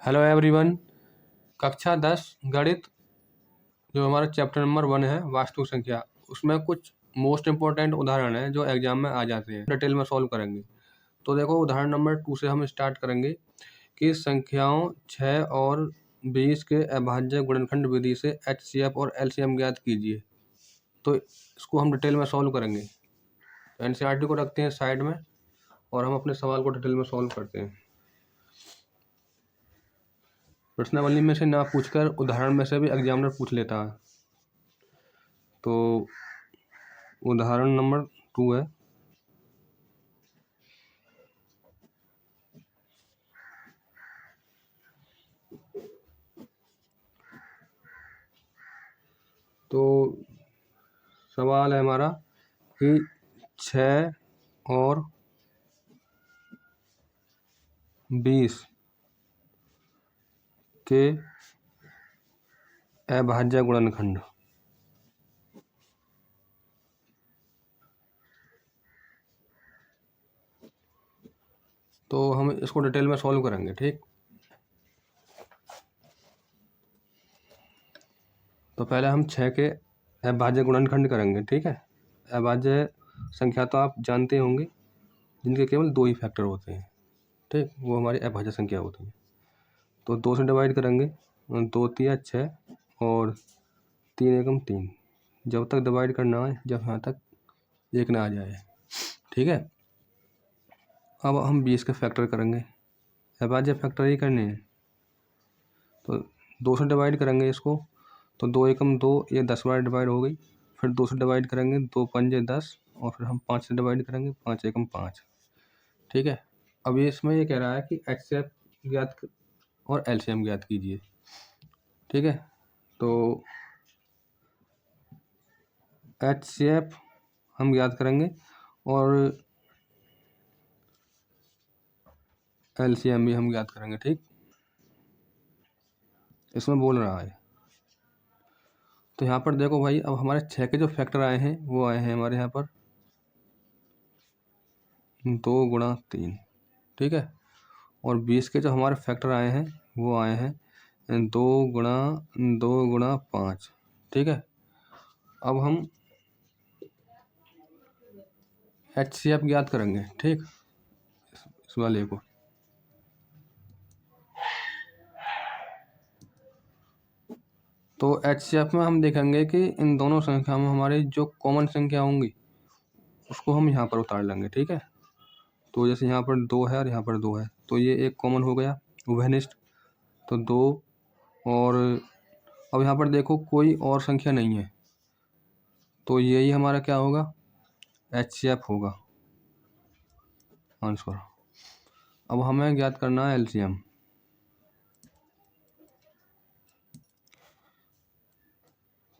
Hello everyone. कक्षा 10 गणित जो हमारा चैप्टर नंबर 1 है वास्तु संख्या, उसमें कुछ मोस्ट इम्पोर्टेंट उदाहरण हैं जो एग्जाम में आ जाते हैं, डिटेल में सॉल्व करेंगे। तो देखो उदाहरण नंबर 2 से हम स्टार्ट करेंगे कि संख्याओं 6 और 20 के अभाज्य गुणनखंड विधि से HCF और LCM ज्ञात कीजिए। तो इसको हम डिटेल में सॉल्व करेंगे। NCERT को रखते हैं साइड में और हम अपने सवाल को डिटेल में सॉल्व करते हैं। प्रश्नावली में से ना पूछकर उदाहरण में से भी एग्जामिनर पूछ लेता है। तो उदाहरण नंबर 2 है। तो सवाल है हमारा कि 6 और 20 के अभाज्य गुणनखंड। तो हम इसको डिटेल में सॉल्व करेंगे, ठीक। तो पहले हम 6 के अभाज्य गुणनखंड करेंगे, ठीक है। अभाज्य संख्या तो आप जानते होंगे जिनके केवल 2 ही फैक्टर होते हैं, ठीक, वो हमारी अभाज्य संख्या होती है। तो 2 से डिवाइड करेंगे, 2 तिया 6 और 3 एकम 3, जब तक डिवाइड करना है जब यहाँ तक 1 ना आ जाए, ठीक है। अब हम 20 के फैक्टर करेंगे, अभाज्य फैक्टर ही करने हैं। तो 2 से डिवाइड करेंगे इसको, तो 2 एकम 2, ये 10 बार डिवाइड हो गई। फिर 2 से डिवाइड करेंगे, 2 पंजे 10, और फिर हम 5 से डिवाइड करेंगे, 5 एकम 5, ठीक है। अब ये इसमें ये कह रहा है कि HCF ज्ञात और LCM ज्ञात कीजिए, ठीक है। तो HCF हम ज्ञात करेंगे और LCM भी हम ज्ञात करेंगे, ठीक। इसमें बोल रहा है, तो यहाँ पर देखो भाई, अब हमारे 6 के जो फैक्टर आए हैं वो आए हैं हमारे यहाँ पर 2 गुणा 3, ठीक है। और 20 के जो हमारे फैक्टर आए हैं वो आए हैं 2 गुणा 5, ठीक है। अब हम HCF ज्ञात करेंगे, ठीक, इस वाले को। तो HCF में हम देखेंगे कि इन दोनों संख्या में हमारी जो कॉमन संख्या होंगी उसको हम यहाँ पर उतार लेंगे, ठीक है। तो जैसे यहाँ पर 2 है और यहाँ पर 2 है, तो ये एक कॉमन हो गया, उभयनिष्ठ, तो 2। और अब यहाँ पर देखो कोई और संख्या नहीं है, तो यही हमारा क्या होगा, HCF होगा आंसर। अब हमें ज्ञात करना है LCM।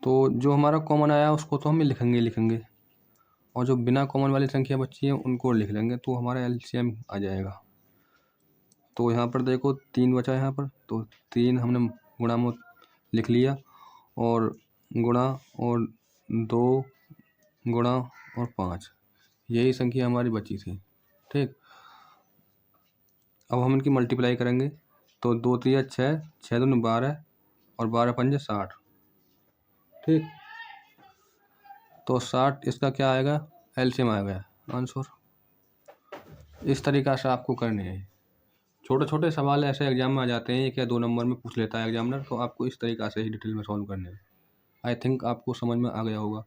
तो जो हमारा कॉमन आया उसको तो हम लिखेंगे, और जो बिना कॉमन वाली संख्या बची है उनको लिख लेंगे, तो हमारा LCM आ जाएगा। तो यहाँ पर देखो 3 बचा यहाँ पर, तो 3 हमने गुणा में लिख लिया, और गुणा और 2 गुणा और 5, यही संख्या हमारी बची थी, ठीक। अब हम इनकी मल्टीप्लाई करेंगे, तो 2 तिया 6, 6 दूनी 12 और 12 पंजे 60, ठीक। तो 60 इसका क्या आएगा, LCM आ गया आंसर। इस तरीक़ा से आपको करने हैं। छोटे छोटे सवाल ऐसे एग्जाम में आ जाते हैं, 1 या 2 नंबर में पूछ लेता है एग्जामिनर, तो आपको इस तरीक़ा से ही डिटेल में सॉल्व करने हैं। आई थिंक आपको समझ में आ गया होगा।